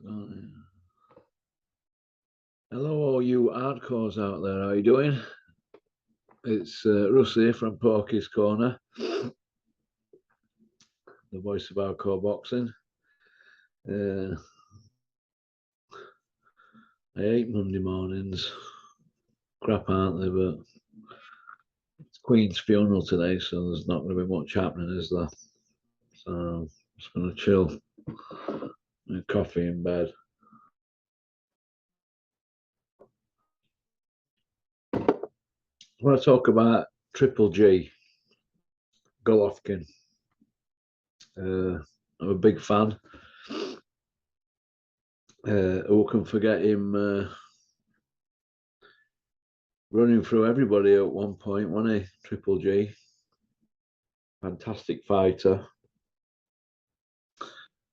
Hello, all you hardcores out there. How are you doing? It's Russ here from Porky's Corner, the voice of hardcore boxing. I hate Monday mornings. Crap, aren't they? But it's Queen's funeral today, so there's not going to be much happening, is there? So I'm just going to chill, coffee in bed. I want to talk about Triple G, Golovkin. I'm a big fan. Who can forget him running through everybody at one point, wasn't he? Triple G. Fantastic fighter.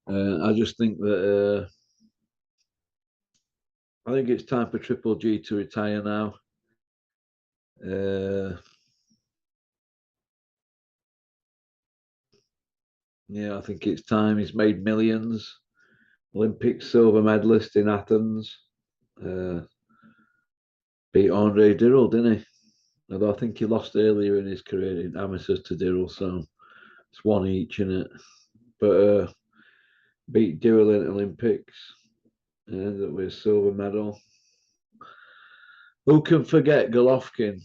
I just think that I think it's time for Triple G to retire now. Yeah, I think it's time. He's made millions. Olympic silver medalist in Athens. Beat Andre Dirrell, didn't he? Although I think he lost earlier in his career in amateurs to Dirrell, so it's one each in it. But beat Dirrell in Olympics and ended up with a silver medal. Who can forget Golovkin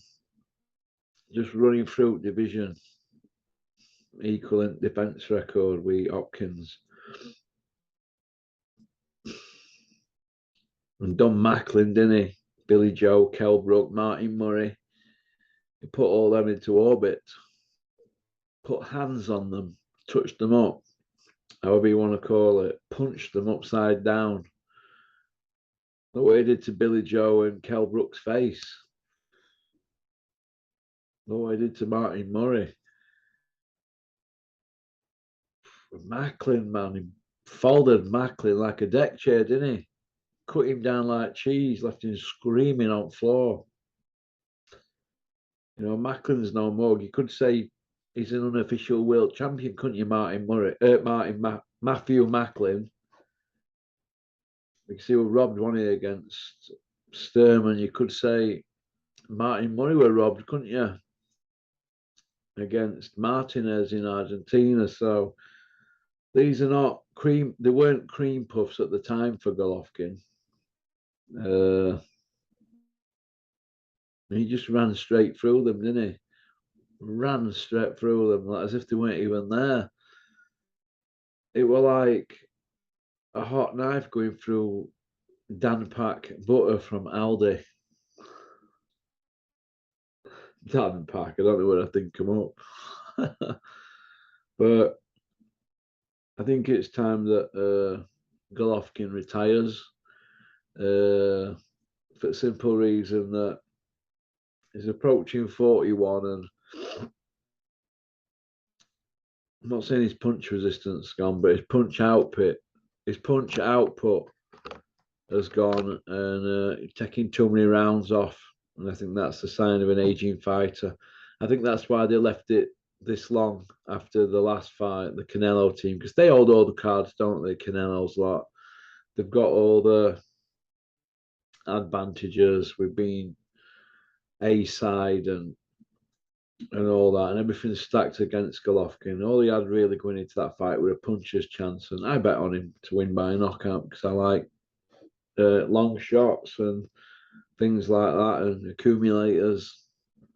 just running through division, equal defense record with Hopkins? And Don Macklin, didn't he? Billy Joe, Kell Brook, Martin Murray. He put all them into orbit, put hands on them, touched them up, however you want to call it, punched them upside down. Look what he did to Billy Joe and Kell Brook's face. Look what he did to Martin Murray. Macklin, man, he folded Macklin like a deck chair, didn't he? Cut him down like cheese, left him screaming on the floor. You know, Macklin's no more. You could say he's an unofficial world champion, couldn't you, Matthew Macklin? Because he was robbed one year against Sturman. You could say Martin Murray were robbed, couldn't you? Against Martinez in Argentina. So these are not cream. They weren't cream puffs at the time for Golovkin. He just ran straight through them, didn't he? Ran straight through them, like as if they weren't even there. It was like a hot knife going through Dan-Pack butter from Aldi. Dan-Pack, I don't know where I think come up. But I think it's time that Golovkin retires for the simple reason that he's approaching 41 and I'm not saying his punch resistance gone, but his punch output has gone and taking too many rounds off. And I think that's the sign of an aging fighter. I think that's why they left it this long after the last fight, the Canelo team, because they hold all the cards, don't they? Canelo's lot. They've got all the advantages with being A side and all that, and everything's stacked against Golovkin. All he had really going into that fight was a puncher's chance, and I bet on him to win by a knockout because I like long shots and things like that, and accumulators.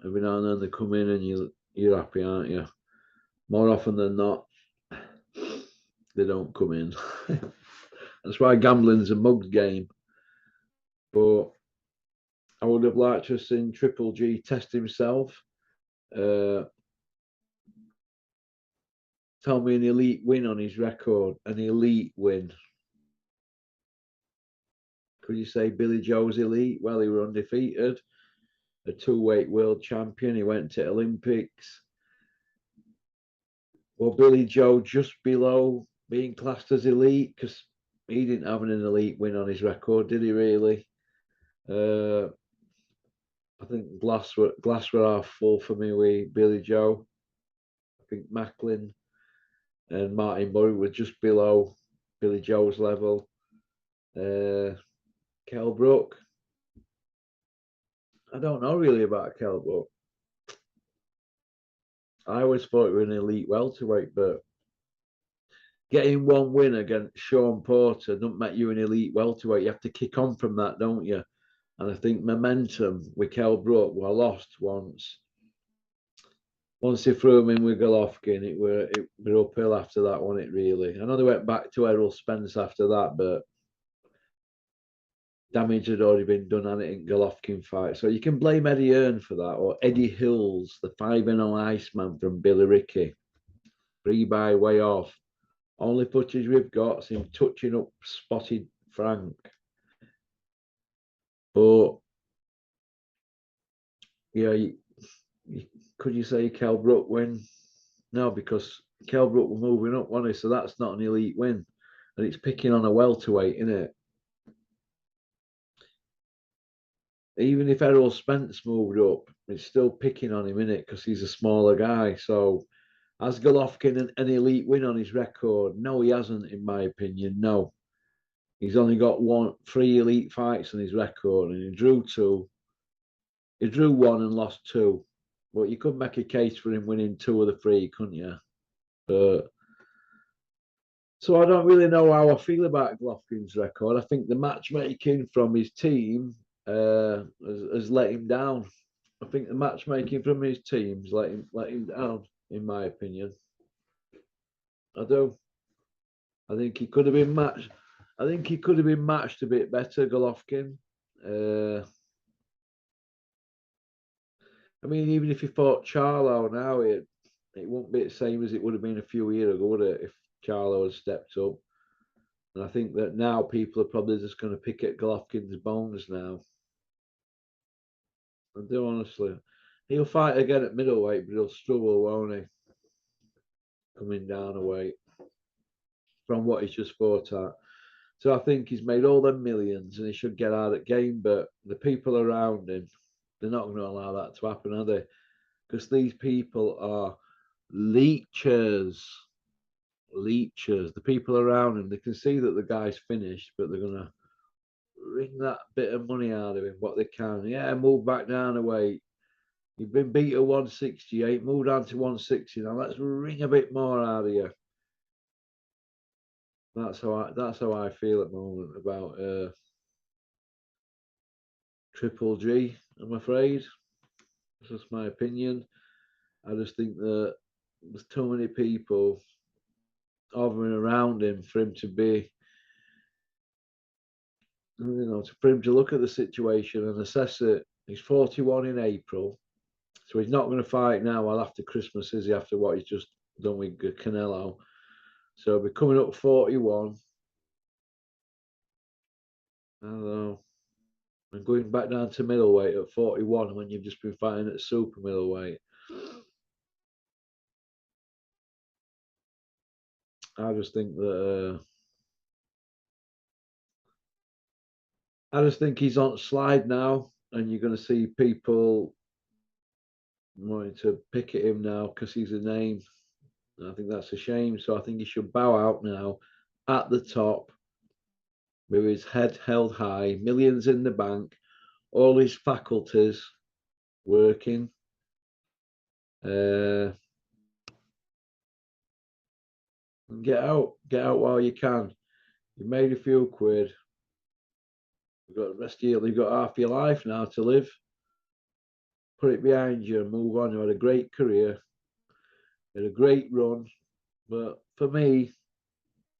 Every now and then they come in, and you're happy, aren't you? More often than not, they don't come in. That's why gambling's a mugged game. But I would have liked to have seen Triple G test himself. Tell me an elite win on his record. An elite win. Could you say Billy Joe's elite? Well, he were undefeated. A two-weight world champion. He went to Olympics. Well, Billy Joe just below being classed as elite because he didn't have an elite win on his record, did he really? I think glass were half full for me with Billy Joe. I think Macklin and Martin Murray were just below Billy Joe's level. Kell Brook. I don't know really about Kell Brook. I always thought he was an elite welterweight, but getting one win against Sean Porter doesn't make you an elite welterweight. You have to kick on from that, don't you? And I think momentum with Kell Brook were lost once. Once they threw him in with Golovkin, it were uphill after that, wasn't it, really? I know they went back to Errol Spence after that, but damage had already been done on it in Golovkin fight. So you can blame Eddie Hearn for that, or Eddie Hills, the 5-0 Iceman from Billericay. 3 by way off. Only footage we've got is him touching up Spotted Frank. But yeah, could you say Kell Brook win? No, because Kell Brook were moving up, wasn't he? So that's not an elite win. And it's picking on a welterweight, isn't it? Even if Errol Spence moved up, it's still picking on him, isn't it? Because he's a smaller guy. So has Golovkin an elite win on his record? No, he hasn't, in my opinion. No. He's only got 3 elite fights on his record, and he drew 2. He drew 1 and lost 2. But you could make a case for him winning 2 of the 3, couldn't you? But so I don't really know how I feel about Golovkin's record. I think the matchmaking from his team has let him down. I think the matchmaking from his teams let him down, in my opinion. I do. I think he could have been matched. I think he could have been matched a bit better, Golovkin. I mean, even if he fought Charlo now, it won't be the same as it would have been a few years ago, would it? If Charlo had stepped up. And I think that now people are probably just going to pick at Golovkin's bones now. I do honestly. He'll fight again at middleweight, but he'll struggle, won't he? Coming down a weight from what he's just fought at. So I think he's made all them millions and he should get out of game. But the people around him, they're not going to allow that to happen, are they? Because these people are leeches. Leeches. The people around him, they can see that the guy's finished, but they're going to wring that bit of money out of him, what they can. Yeah, move back down a weight. You've been beat at 168, move down to 160 now. Let's wring a bit more out of you. That's how I feel at the moment about Triple G. I'm afraid. That's just my opinion. I just think that there's too many people hovering around him for him to be, for him to look at the situation and assess it. He's 41 in April, so he's not going to fight now. Well, after Christmas, is he? After what he's just done with Canelo, so he'll be coming up 41. I don't know. And going back down to middleweight at 41 when you've just been fighting at super middleweight. I just think that I just think he's on slide now, and you're going to see people wanting to pick at him now because he's a name. And I think that's a shame. So I think he should bow out now at the top with his head held high, millions in the bank, all his faculties working. Get out while you can. You made a few quid. You've got the rest of you. You've got half your life now to live. Put it behind you and move on. You had a great career, you had a great run, but for me,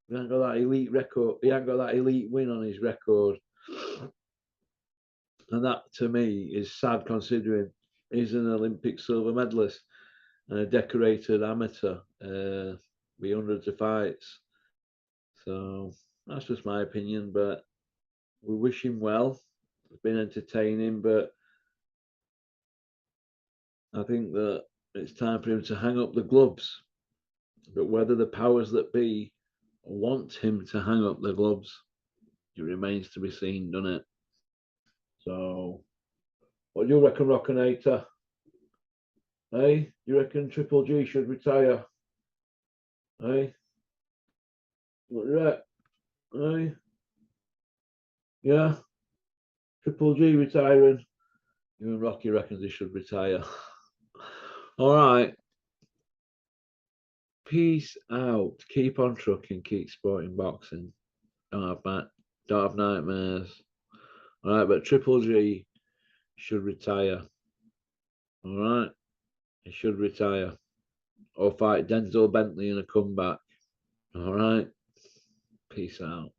he ain't got that elite record. He ain't got that elite win on his record, and that to me is sad considering he's an Olympic silver medalist and a decorated amateur with hundreds of fights. So that's just my opinion, but we wish him well. It's been entertaining, but I think that it's time for him to hang up the gloves. But whether the powers that be want him to hang up the gloves, it remains to be seen, doesn't it? So, what do you reckon, Rockinator? Hey, you reckon Triple G should retire? Hey, what you reckon? Hey. Yeah. Triple G retiring. Even Rocky reckons he should retire. All right. Peace out. Keep on trucking. Keep sporting boxing. Don't have nightmares. All right, but Triple G should retire. All right. He should retire. Or fight Denzel Bentley in a comeback. All right. Peace out.